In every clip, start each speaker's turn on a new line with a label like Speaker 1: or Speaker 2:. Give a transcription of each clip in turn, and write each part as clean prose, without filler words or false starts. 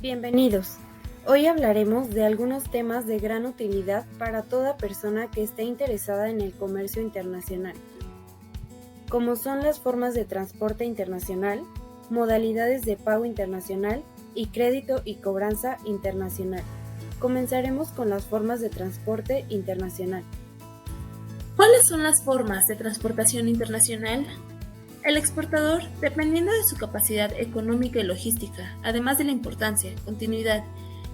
Speaker 1: Bienvenidos. Hoy hablaremos de algunos temas de gran utilidad para toda persona que esté interesada en el comercio internacional, como son las formas de transporte internacional, modalidades de pago internacional y crédito y cobranza internacional. Comenzaremos con las formas de transporte internacional.
Speaker 2: ¿Cuáles son las formas de transportación internacional? El exportador, dependiendo de su capacidad económica y logística, además de la importancia, continuidad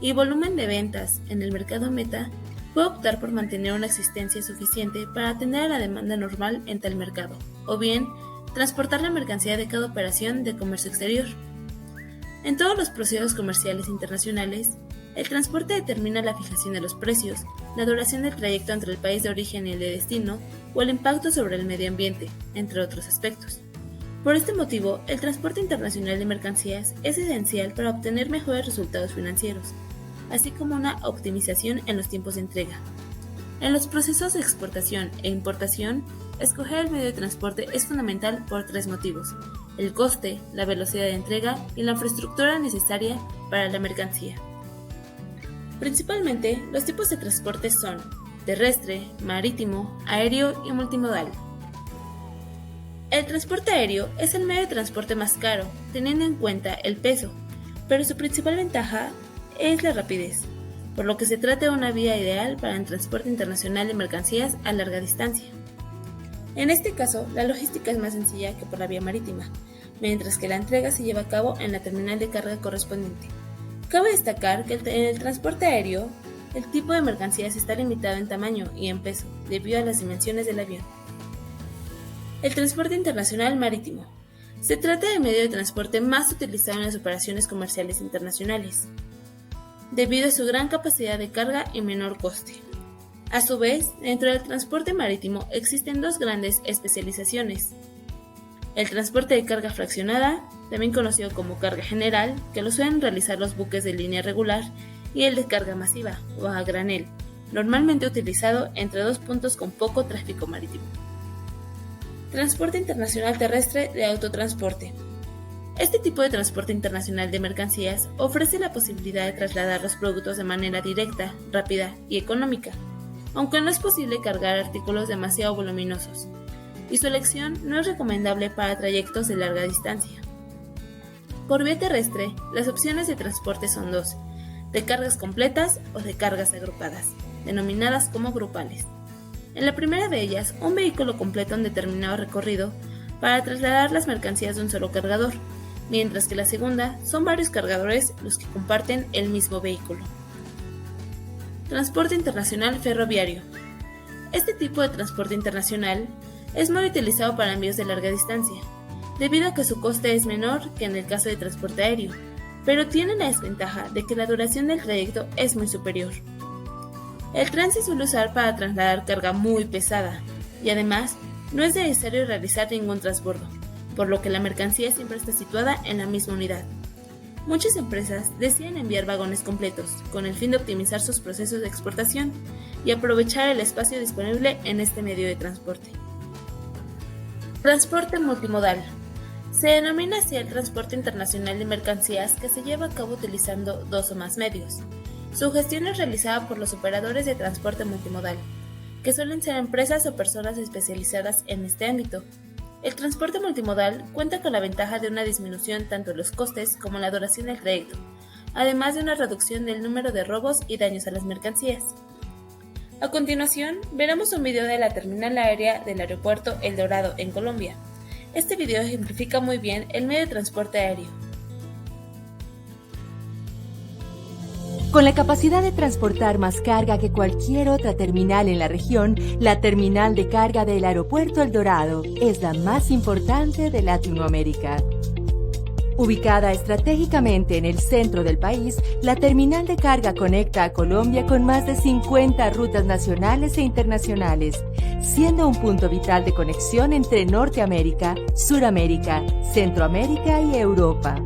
Speaker 2: y volumen de ventas en el mercado meta, puede optar por mantener una existencia suficiente para atender a la demanda normal en tal mercado, o bien transportar la mercancía de cada operación de comercio exterior. En todos los procesos comerciales internacionales, el transporte determina la fijación de los precios, la duración del trayecto entre el país de origen y el de destino, o el impacto sobre el medio ambiente, entre otros aspectos. Por este motivo, el transporte internacional de mercancías es esencial para obtener mejores resultados financieros, así como una optimización en los tiempos de entrega. En los procesos de exportación e importación, escoger el medio de transporte es fundamental por tres motivos: el coste, la velocidad de entrega y la infraestructura necesaria para la mercancía. Principalmente, los tipos de transporte son terrestre, marítimo, aéreo y multimodal. El transporte aéreo es el medio de transporte más caro, teniendo en cuenta el peso, pero su principal ventaja es la rapidez, por lo que se trata de una vía ideal para el transporte internacional de mercancías a larga distancia. En este caso, la logística es más sencilla que por la vía marítima, mientras que la entrega se lleva a cabo en la terminal de carga correspondiente. Cabe destacar que en el transporte aéreo, el tipo de mercancías está limitado en tamaño y en peso, debido a las dimensiones del avión. El transporte internacional marítimo. Se trata del medio de transporte más utilizado en las operaciones comerciales internacionales, debido a su gran capacidad de carga y menor coste. A su vez, dentro del transporte marítimo existen dos grandes especializaciones: el transporte de carga fraccionada, también conocido como carga general, que lo suelen realizar los buques de línea regular, y el de carga masiva, o a granel, normalmente utilizado entre dos puntos con poco tráfico marítimo. Transporte internacional terrestre de autotransporte. Este tipo de transporte internacional de mercancías ofrece la posibilidad de trasladar los productos de manera directa, rápida y económica, aunque no es posible cargar artículos demasiado voluminosos, y su elección no es recomendable para trayectos de larga distancia. Por vía terrestre, las opciones de transporte son dos: de cargas completas o de cargas agrupadas, denominadas como grupales. En la primera de ellas, un vehículo completa un determinado recorrido para trasladar las mercancías de un solo cargador, mientras que la segunda son varios cargadores los que comparten el mismo vehículo. Transporte internacional ferroviario. Este tipo de transporte internacional es muy utilizado para envíos de larga distancia, debido a que su coste es menor que en el caso de transporte aéreo, pero tiene la desventaja de que la duración del trayecto es muy superior. El tren se suele usar para trasladar carga muy pesada, y además no es necesario realizar ningún transbordo, por lo que la mercancía siempre está situada en la misma unidad. Muchas empresas deciden enviar vagones completos, con el fin de optimizar sus procesos de exportación y aprovechar el espacio disponible en este medio de transporte. Transporte multimodal. Se denomina así el transporte internacional de mercancías que se lleva a cabo utilizando dos o más medios. Su gestión es realizada por los operadores de transporte multimodal, que suelen ser empresas o personas especializadas en este ámbito. El transporte multimodal cuenta con la ventaja de una disminución tanto en los costes como en la duración del trayecto, además de una reducción del número de robos y daños a las mercancías. A continuación, veremos un video de la terminal aérea del aeropuerto El Dorado en Colombia. Este video ejemplifica muy bien el medio de transporte aéreo.
Speaker 3: Con la capacidad de transportar más carga que cualquier otra terminal en la región, la terminal de carga del Aeropuerto El Dorado es la más importante de Latinoamérica. Ubicada estratégicamente en el centro del país, la terminal de carga conecta a Colombia con más de 50 rutas nacionales e internacionales, siendo un punto vital de conexión entre Norteamérica, Suramérica, Centroamérica y Europa.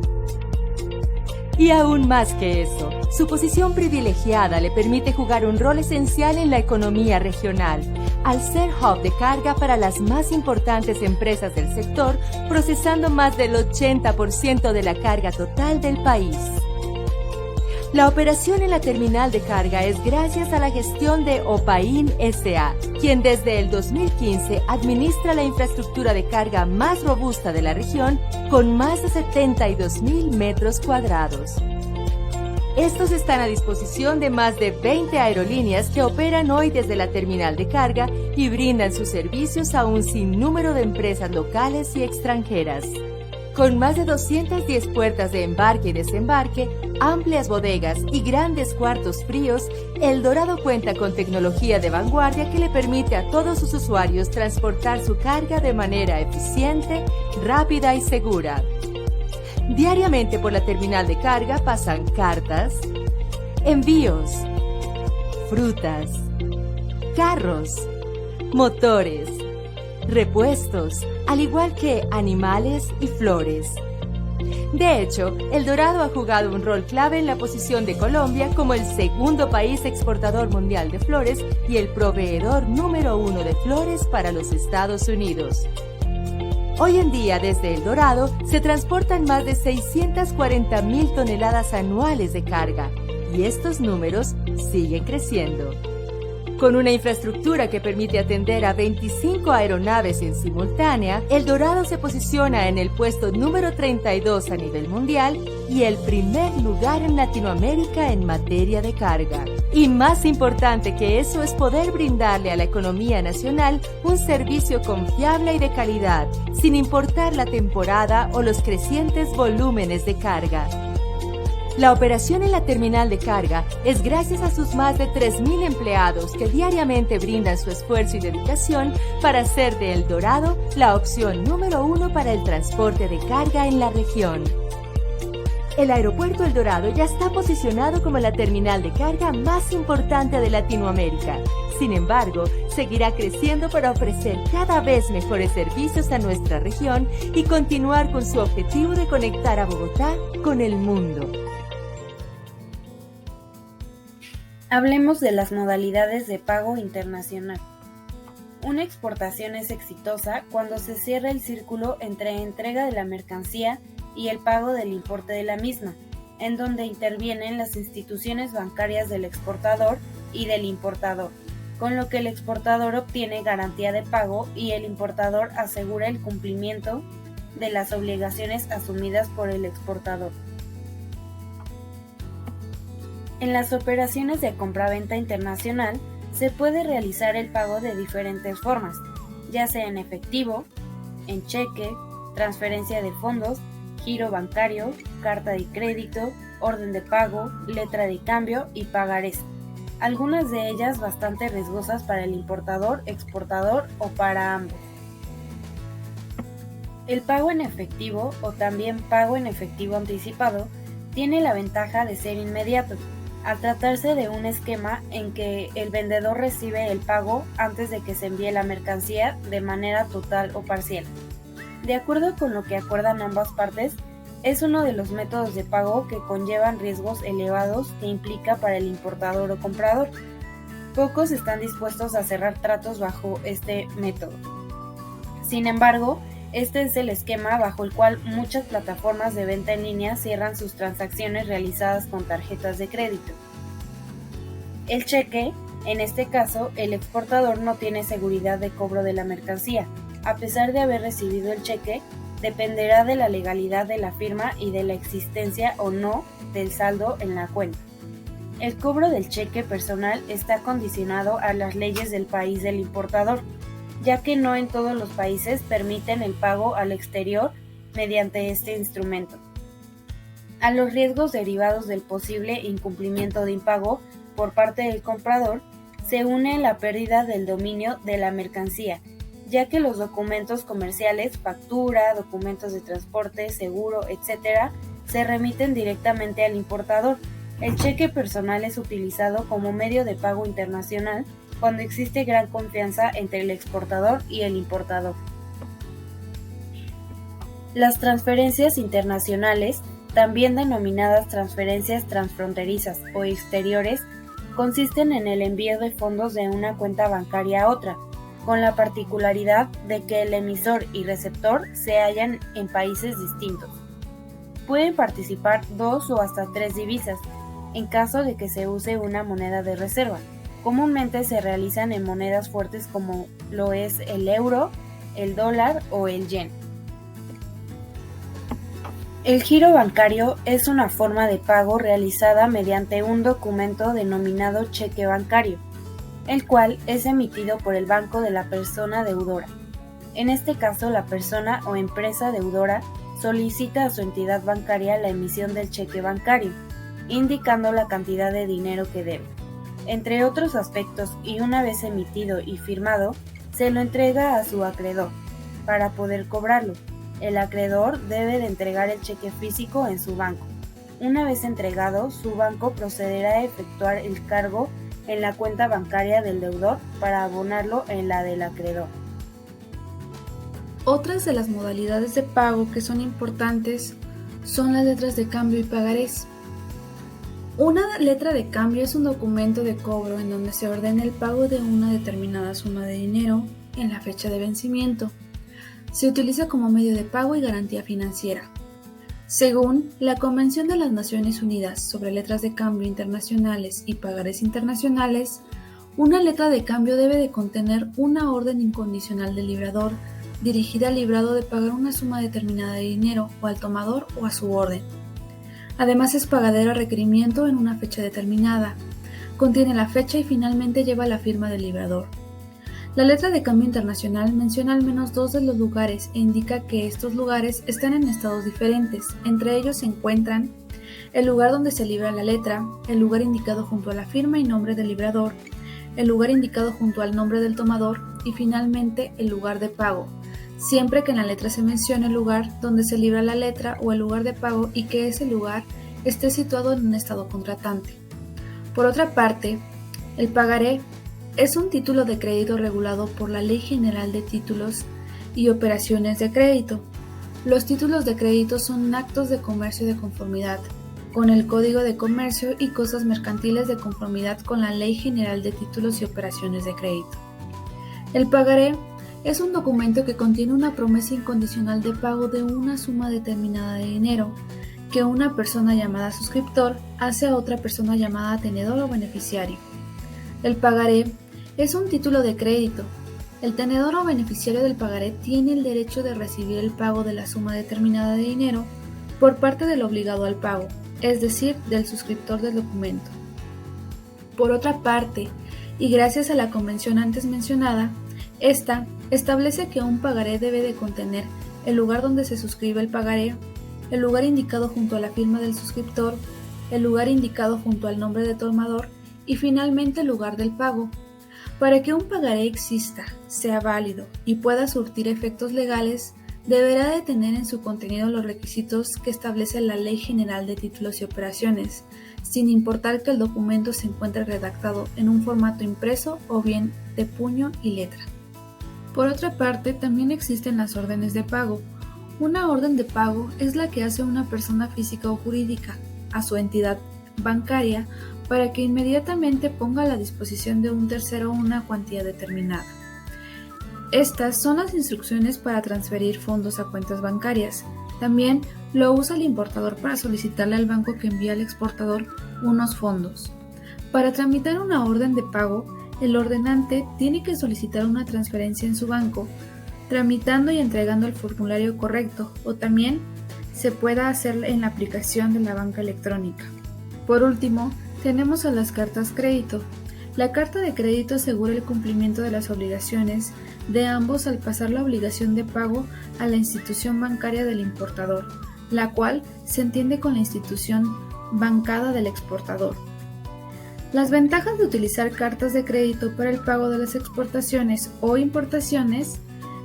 Speaker 3: Y aún más que eso, su posición privilegiada le permite jugar un rol esencial en la economía regional, al ser hub de carga para las más importantes empresas del sector, procesando más del 80% de la carga total del país. La operación en la terminal de carga es gracias a la gestión de Opain S.A., quien desde el 2015 administra la infraestructura de carga más robusta de la región con más de 72,000 metros cuadrados. Estos están a disposición de más de 20 aerolíneas que operan hoy desde la terminal de carga y brindan sus servicios a un sinnúmero de empresas locales y extranjeras. Con más de 210 puertas de embarque y desembarque, amplias bodegas y grandes cuartos fríos, El Dorado cuenta con tecnología de vanguardia que le permite a todos sus usuarios transportar su carga de manera eficiente, rápida y segura. Diariamente por la terminal de carga pasan cartas, envíos, frutas, carros, motores, repuestos, al igual que animales y flores. De hecho, El Dorado ha jugado un rol clave en la posición de Colombia como el segundo país exportador mundial de flores y el proveedor número 1 de flores para los Estados Unidos. Hoy en día, desde El Dorado, se transportan más de 640,000 toneladas anuales de carga, y estos números siguen creciendo. Con una infraestructura que permite atender a 25 aeronaves en simultánea, El Dorado se posiciona en el puesto número 32 a nivel mundial y el primer lugar en Latinoamérica en materia de carga. Y más importante que eso es poder brindarle a la economía nacional un servicio confiable y de calidad, sin importar la temporada o los crecientes volúmenes de carga. La operación en la terminal de carga es gracias a sus más de 3,000 empleados que diariamente brindan su esfuerzo y dedicación para hacer de El Dorado la opción número 1 para el transporte de carga en la región. El aeropuerto El Dorado ya está posicionado como la terminal de carga más importante de Latinoamérica. Sin embargo, seguirá creciendo para ofrecer cada vez mejores servicios a nuestra región y continuar con su objetivo de conectar a Bogotá con el mundo.
Speaker 1: Hablemos de las modalidades de pago internacional. Una exportación es exitosa cuando se cierra el círculo entre entrega de la mercancía y el pago del importe de la misma, en donde intervienen las instituciones bancarias del exportador y del importador, con lo que el exportador obtiene garantía de pago y el importador asegura el cumplimiento de las obligaciones asumidas por el exportador. En las operaciones de compraventa internacional se puede realizar el pago de diferentes formas, ya sea en efectivo, en cheque, transferencia de fondos, giro bancario, carta de crédito, orden de pago, letra de cambio y pagarés. Algunas de ellas bastante riesgosas para el importador, exportador o para ambos. El pago en efectivo o también pago en efectivo anticipado tiene la ventaja de ser inmediato, al tratarse de un esquema en que el vendedor recibe el pago antes de que se envíe la mercancía de manera total o parcial. De acuerdo con lo que acuerdan ambas partes, es uno de los métodos de pago que conllevan riesgos elevados que implica para el importador o comprador. Pocos están dispuestos a cerrar tratos bajo este método. Sin embargo, este es el esquema bajo el cual muchas plataformas de venta en línea cierran sus transacciones realizadas con tarjetas de crédito. El cheque, en este caso, el exportador no tiene seguridad de cobro de la mercancía. A pesar de haber recibido el cheque, dependerá de la legalidad de la firma y de la existencia o no del saldo en la cuenta. El cobro del cheque personal está condicionado a las leyes del país del importador, ya que no en todos los países permiten el pago al exterior mediante este instrumento. A los riesgos derivados del posible incumplimiento de impago por parte del comprador se une la pérdida del dominio de la mercancía, ya que los documentos comerciales, factura, documentos de transporte, seguro, etc., se remiten directamente al importador. El cheque personal es utilizado como medio de pago internacional cuando existe gran confianza entre el exportador y el importador. Las transferencias internacionales, también denominadas transferencias transfronterizas o exteriores, consisten en el envío de fondos de una cuenta bancaria a otra, con la particularidad de que el emisor y receptor se hallan en países distintos. Pueden participar 2 o hasta 3 divisas, en caso de que se use una moneda de reserva. Comúnmente se realizan en monedas fuertes como lo es el euro, el dólar o el yen. El giro bancario es una forma de pago realizada mediante un documento denominado cheque bancario, el cual es emitido por el banco de la persona deudora. En este caso, la persona o empresa deudora solicita a su entidad bancaria la emisión del cheque bancario, indicando la cantidad de dinero que debe. Entre otros aspectos, y una vez emitido y firmado, se lo entrega a su acreedor para poder cobrarlo. El acreedor debe de entregar el cheque físico en su banco. Una vez entregado, su banco procederá a efectuar el cargo en la cuenta bancaria del deudor para abonarlo en la del acreedor.
Speaker 4: Otras de las modalidades de pago que son importantes son las letras de cambio y pagarés. Una letra de cambio es un documento de cobro en donde se ordena el pago de una determinada suma de dinero en la fecha de vencimiento. Se utiliza como medio de pago y garantía financiera. Según la Convención de las Naciones Unidas sobre Letras de Cambio Internacionales y Pagarés Internacionales, una letra de cambio debe de contener una orden incondicional del librador dirigida al librado de pagar una suma determinada de dinero o al tomador o a su orden. Además es pagadero a requerimiento en una fecha determinada, contiene la fecha y finalmente lleva la firma del librador. La letra de cambio internacional menciona al menos 2 de los lugares e indica que estos lugares están en estados diferentes. Entre ellos se encuentran el lugar donde se libra la letra, el lugar indicado junto a la firma y nombre del librador, el lugar indicado junto al nombre del tomador y finalmente el lugar de pago, siempre que en la letra se mencione el lugar donde se libra la letra o el lugar de pago y que ese lugar esté situado en un estado contratante. Por otra parte, el pagaré es un título de crédito regulado por la Ley General de Títulos y Operaciones de Crédito. Los títulos de crédito son actos de comercio de conformidad con el Código de Comercio y cosas mercantiles de conformidad con la Ley General de Títulos y Operaciones de Crédito. El pagaré es un documento que contiene una promesa incondicional de pago de una suma determinada de dinero que una persona llamada suscriptor hace a otra persona llamada tenedor o beneficiario. El pagaré es un título de crédito. El tenedor o beneficiario del pagaré tiene el derecho de recibir el pago de la suma determinada de dinero por parte del obligado al pago, es decir, del suscriptor del documento. Por otra parte, y gracias a la convención antes mencionada, esta establece que un pagaré debe de contener el lugar donde se suscribe el pagaré, el lugar indicado junto a la firma del suscriptor, el lugar indicado junto al nombre del tomador y finalmente el lugar del pago. Para que un pagaré exista, sea válido y pueda surtir efectos legales, deberá de tener en su contenido los requisitos que establece la Ley General de Títulos y Operaciones, sin importar que el documento se encuentre redactado en un formato impreso o bien de puño y letra. Por otra parte, también existen las órdenes de pago. Una orden de pago es la que hace una persona física o jurídica a su entidad bancaria para que inmediatamente ponga a la disposición de un tercero una cuantía determinada. Estas son las instrucciones para transferir fondos a cuentas bancarias. También lo usa el importador para solicitarle al banco que envía al exportador unos fondos. Para tramitar una orden de pago, el ordenante tiene que solicitar una transferencia en su banco, tramitando y entregando el formulario correcto, o también se puede hacer en la aplicación de la banca electrónica. Por último, tenemos a las cartas crédito. La carta de crédito asegura el cumplimiento de las obligaciones de ambos al pasar la obligación de pago a la institución bancaria del importador, la cual se entiende con la institución bancada del exportador. Las ventajas de utilizar cartas de crédito para el pago de las exportaciones o importaciones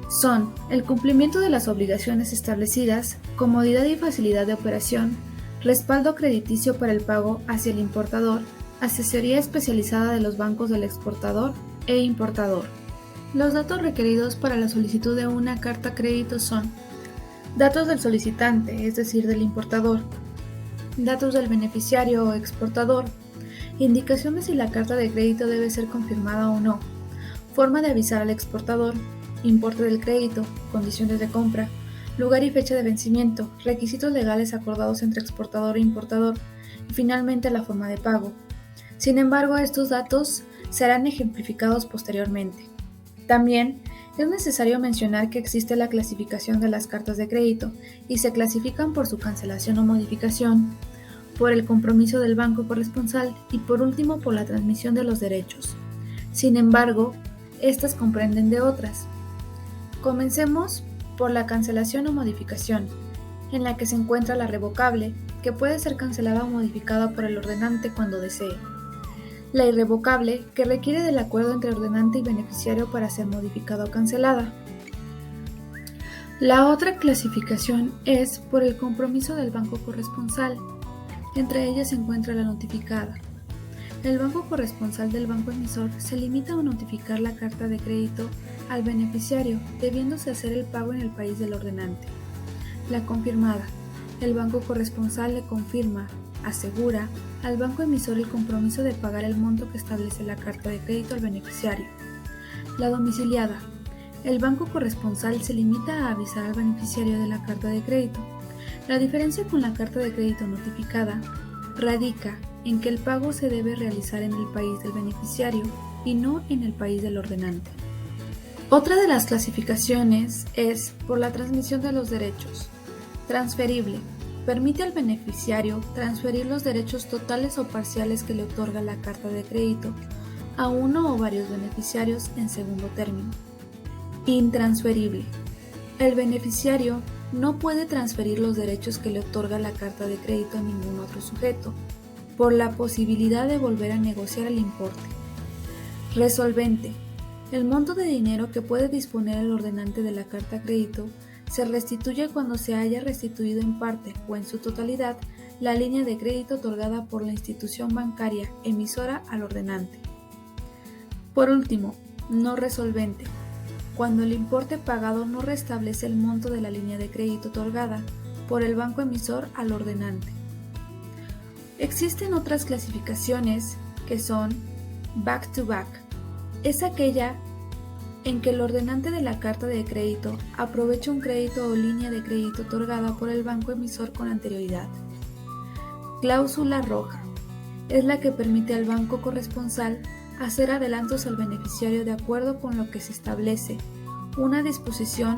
Speaker 4: son el cumplimiento de las obligaciones establecidas, comodidad y facilidad de operación, respaldo crediticio para el pago hacia el importador, asesoría especializada de los bancos del exportador e importador. Los datos requeridos para la solicitud de una carta crédito son datos del solicitante, es decir, del importador, datos del beneficiario o exportador, indicación de si la carta de crédito debe ser confirmada o no, forma de avisar al exportador, importe del crédito, condiciones de compra, lugar y fecha de vencimiento, requisitos legales acordados entre exportador e importador, y finalmente la forma de pago. Sin embargo, estos datos serán ejemplificados posteriormente. También es necesario mencionar que existe la clasificación de las cartas de crédito y se clasifican por su cancelación o modificación, por el compromiso del banco corresponsal y por último por la transmisión de los derechos. Sin embargo, estas comprenden de otras. Comencemos por la cancelación o modificación, en la que se encuentra la revocable, que puede ser cancelada o modificada por el ordenante cuando desee. La irrevocable, que requiere del acuerdo entre ordenante y beneficiario para ser modificada o cancelada. La otra clasificación es por el compromiso del banco corresponsal. Entre ellas se encuentra la notificada. El banco corresponsal del banco emisor se limita a notificar la carta de crédito al beneficiario, debiéndose hacer el pago en el país del ordenante. La confirmada. El banco corresponsal le confirma, asegura, al banco emisor el compromiso de pagar el monto que establece la carta de crédito al beneficiario. La domiciliada. El banco corresponsal se limita a avisar al beneficiario de la carta de crédito. La diferencia con la carta de crédito notificada radica en que el pago se debe realizar en el país del beneficiario y no en el país del ordenante. Otra de las clasificaciones es por la transmisión de los derechos. Transferible. Permite al beneficiario transferir los derechos totales o parciales que le otorga la carta de crédito a uno o varios beneficiarios en segundo término. Intransferible. El beneficiario no puede transferir los derechos que le otorga la carta de crédito a ningún otro sujeto, por la posibilidad de volver a negociar el importe. Resolvente. El monto de dinero que puede disponer el ordenante de la carta crédito se restituye cuando se haya restituido en parte o en su totalidad la línea de crédito otorgada por la institución bancaria emisora al ordenante. Por último, no resolvente. Cuando el importe pagado no restablece el monto de la línea de crédito otorgada por el banco emisor al ordenante. Existen otras clasificaciones que son back-to-back. Es aquella en que el ordenante de la carta de crédito aprovecha un crédito o línea de crédito otorgada por el banco emisor con anterioridad. Cláusula roja. Es la que permite al banco corresponsal hacer adelantos al beneficiario de acuerdo con lo que se establece una disposición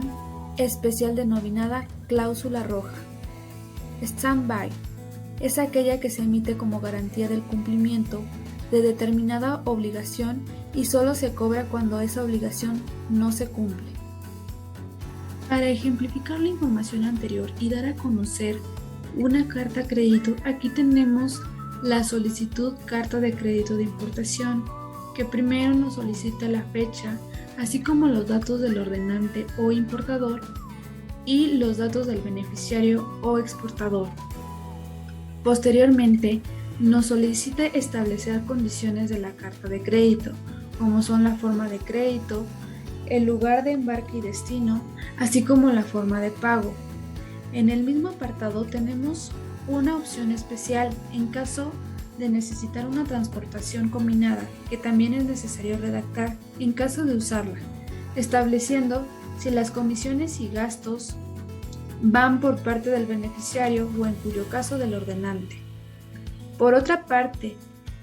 Speaker 4: especial denominada cláusula roja. Stand-by. Es aquella que se emite como garantía del cumplimiento de determinada obligación y solo se cobra cuando esa obligación no se cumple. Para ejemplificar la información anterior y dar a conocer una carta crédito, aquí tenemos la solicitud carta de crédito de importación, que primero nos solicita la fecha, así como los datos del ordenante o importador y los datos del beneficiario o exportador. Posteriormente, nos solicita establecer condiciones de la carta de crédito, como son la forma de crédito, el lugar de embarque y destino, así como la forma de pago. En el mismo apartado tenemos una opción especial en caso de necesitar una transportación combinada, que también es necesario redactar en caso de usarla, estableciendo si las comisiones y gastos van por parte del beneficiario o en cuyo caso del ordenante. Por otra parte,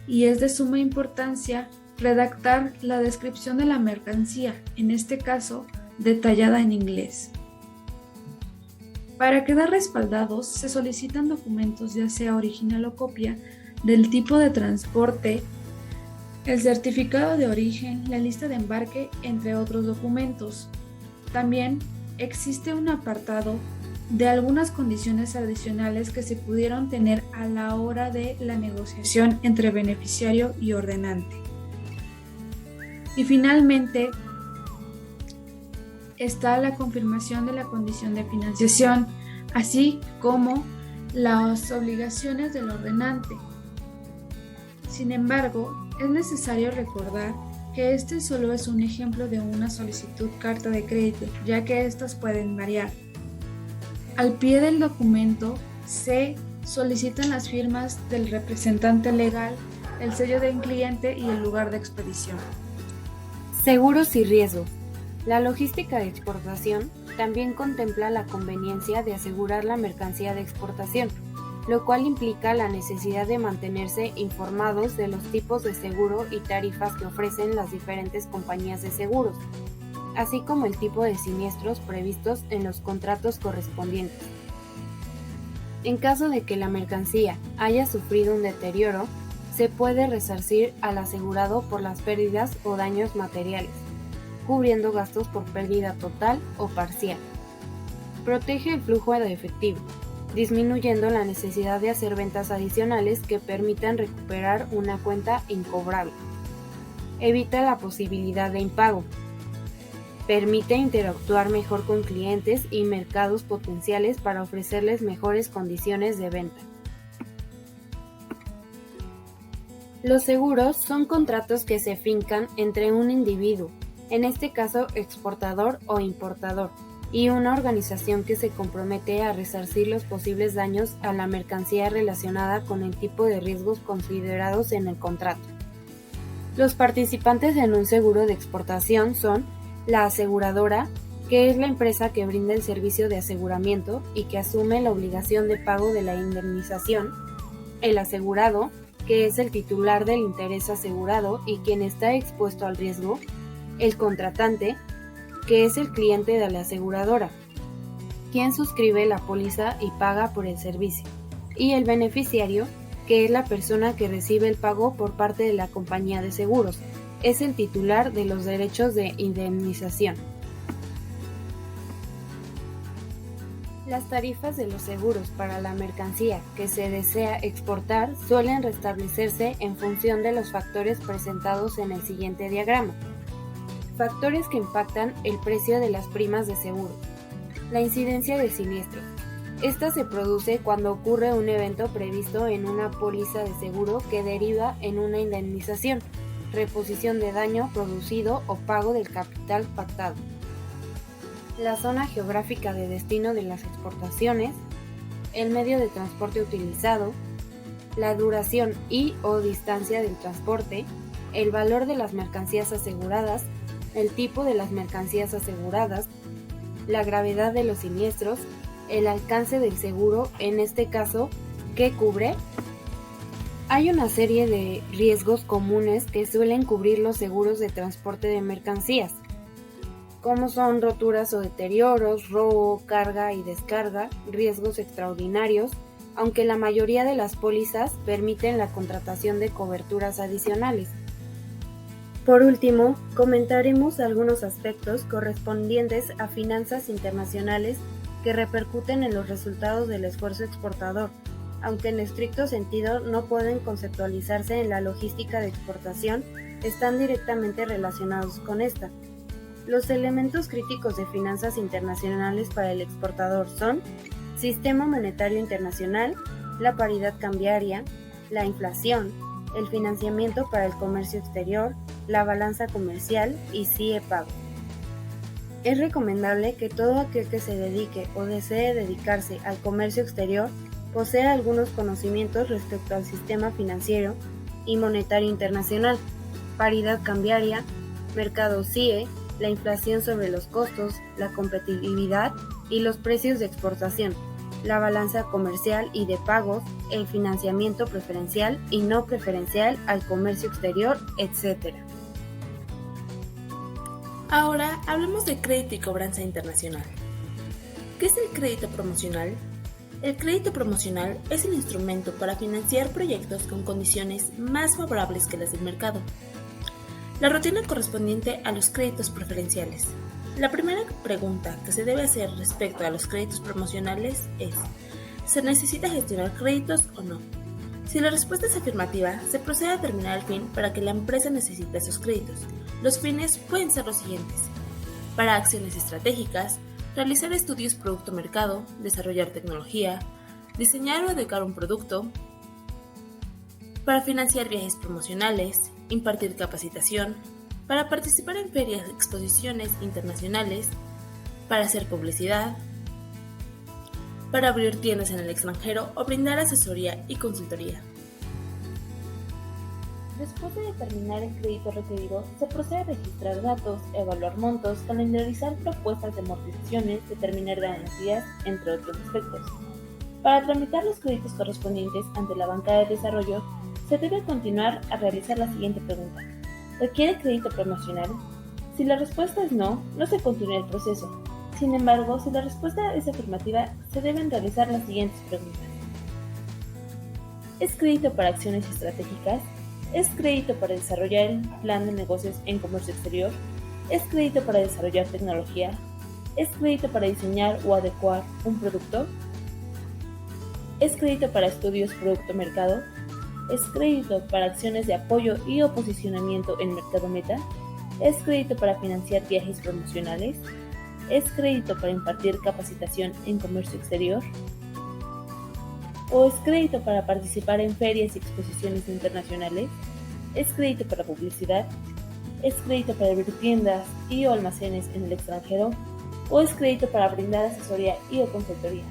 Speaker 4: y es de suma importancia, redactar la descripción de la mercancía, en este caso detallada en inglés. Para quedar respaldados, se solicitan documentos, ya sea original o copia, del tipo de transporte, el certificado de origen, la lista de embarque, entre otros documentos. También existe un apartado de algunas condiciones adicionales que se pudieron tener a la hora de la negociación entre beneficiario y ordenante. Y finalmente está la confirmación de la condición de financiación, así como las obligaciones del ordenante. Sin embargo, es necesario recordar que este solo es un ejemplo de una solicitud carta de crédito, ya que estas pueden variar. Al pie del documento se solicitan las firmas del representante legal, el sello del cliente y el lugar de expedición.
Speaker 1: Seguros y riesgos. La logística de exportación también contempla la conveniencia de asegurar la mercancía de exportación, lo cual implica la necesidad de mantenerse informados de los tipos de seguro y tarifas que ofrecen las diferentes compañías de seguros, así como el tipo de siniestros previstos en los contratos correspondientes. En caso de que la mercancía haya sufrido un deterioro, se puede resarcir al asegurado por las pérdidas o daños materiales, cubriendo gastos por pérdida total o parcial. Protege el flujo de efectivo, disminuyendo la necesidad de hacer ventas adicionales que permitan recuperar una cuenta incobrable. Evita la posibilidad de impago. Permite interactuar mejor con clientes y mercados potenciales para ofrecerles mejores condiciones de venta. Los seguros son contratos que se fincan entre un individuo, en este caso exportador o importador, y una organización que se compromete a resarcir los posibles daños a la mercancía relacionada con el tipo de riesgos considerados en el contrato. Los participantes en un seguro de exportación son la aseguradora, que es la empresa que brinda el servicio de aseguramiento y que asume la obligación de pago de la indemnización, el asegurado, que es el titular del interés asegurado y quien está expuesto al riesgo, el contratante, que es el cliente de la aseguradora, quien suscribe la póliza y paga por el servicio, y el beneficiario, que es la persona que recibe el pago por parte de la compañía de seguros, es el titular de los derechos de indemnización. Las tarifas de los seguros para la mercancía que se desea exportar suelen restablecerse en función de los factores presentados en el siguiente diagrama. Factores que impactan el precio de las primas de seguro. La incidencia de siniestros. Esta se produce cuando ocurre un evento previsto en una póliza de seguro que deriva en una indemnización, reposición de daño producido o pago del capital pactado. La zona geográfica de destino de las exportaciones, el medio de transporte utilizado, la duración y o distancia del transporte, el valor de las mercancías aseguradas, el tipo de las mercancías aseguradas, la gravedad de los siniestros, el alcance del seguro, en este caso, ¿qué cubre? Hay una serie de riesgos comunes que suelen cubrir los seguros de transporte de mercancías, como son roturas o deterioros, robo, carga y descarga, riesgos extraordinarios, aunque la mayoría de las pólizas permiten la contratación de coberturas adicionales. Por último, comentaremos algunos aspectos correspondientes a finanzas internacionales que repercuten en los resultados del esfuerzo exportador, aunque en estricto sentido no pueden conceptualizarse en la logística de exportación, están directamente relacionados con esta. Los elementos críticos de finanzas internacionales para el exportador son sistema monetario internacional, la paridad cambiaria, la inflación, el financiamiento para el comercio exterior, la balanza comercial y CIE pago. Es recomendable que todo aquel que se dedique o desee dedicarse al comercio exterior posea algunos conocimientos respecto al sistema financiero y monetario internacional, paridad cambiaria, mercado CIE, la inflación sobre los costos, la competitividad y los precios de exportación, la balanza comercial y de pagos, el financiamiento preferencial y no preferencial al comercio exterior, etc.
Speaker 2: Ahora hablemos de crédito y cobranza internacional. ¿Qué es el crédito promocional? El crédito promocional es el instrumento para financiar proyectos con condiciones más favorables que las del mercado. La rutina correspondiente a los créditos preferenciales. La primera pregunta que se debe hacer respecto a los créditos promocionales es: ¿se necesita gestionar créditos o no? Si la respuesta es afirmativa, se procede a determinar el fin para que la empresa necesite esos créditos. Los fines pueden ser los siguientes: para acciones estratégicas, realizar estudios producto-mercado, desarrollar tecnología, diseñar o adecuar un producto, para financiar viajes promocionales, impartir capacitación, para participar en ferias, exposiciones internacionales, para hacer publicidad, para abrir tiendas en el extranjero o brindar asesoría y consultoría. Después de determinar el crédito requerido, se procede a registrar datos, evaluar montos, calendarizar propuestas de amortizaciones, determinar ganancias, entre otros aspectos. Para tramitar los créditos correspondientes ante la banca de desarrollo, se debe continuar a realizar la siguiente pregunta. ¿Requiere crédito promocional? Si la respuesta es no, no se continúa el proceso. Sin embargo, si la respuesta es afirmativa, se deben realizar las siguientes preguntas. ¿Es crédito para acciones estratégicas? ¿Es crédito para desarrollar el plan de negocios en comercio exterior? ¿Es crédito para desarrollar tecnología? ¿Es crédito para diseñar o adecuar un producto? ¿Es crédito para estudios producto-mercado? ¿Es crédito para acciones de apoyo y o posicionamiento en mercado meta? ¿Es crédito para financiar viajes promocionales? ¿Es crédito para impartir capacitación en comercio exterior? ¿O es crédito para participar en ferias y exposiciones internacionales? ¿Es crédito para publicidad? ¿Es crédito para abrir tiendas y o almacenes en el extranjero? ¿O es crédito para brindar asesoría y o consultoría?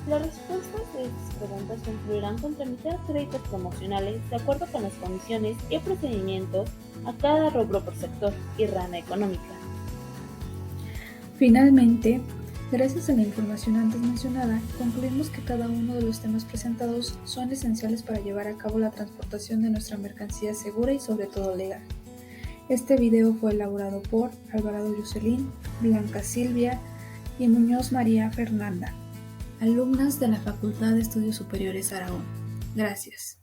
Speaker 2: Las respuestas de estas preguntas concluirán con tramitar créditos promocionales de acuerdo con las condiciones y procedimientos a cada rubro por sector y rama económica.
Speaker 4: Finalmente, gracias a la información antes mencionada, concluimos que cada uno de los temas presentados son esenciales para llevar a cabo la transportación de nuestra mercancía segura y sobre todo legal. Este video fue elaborado por Alvarado Yucelín, Blanca Silvia y Muñoz María Fernanda, alumnas de la Facultad de Estudios Superiores Aragón. Gracias.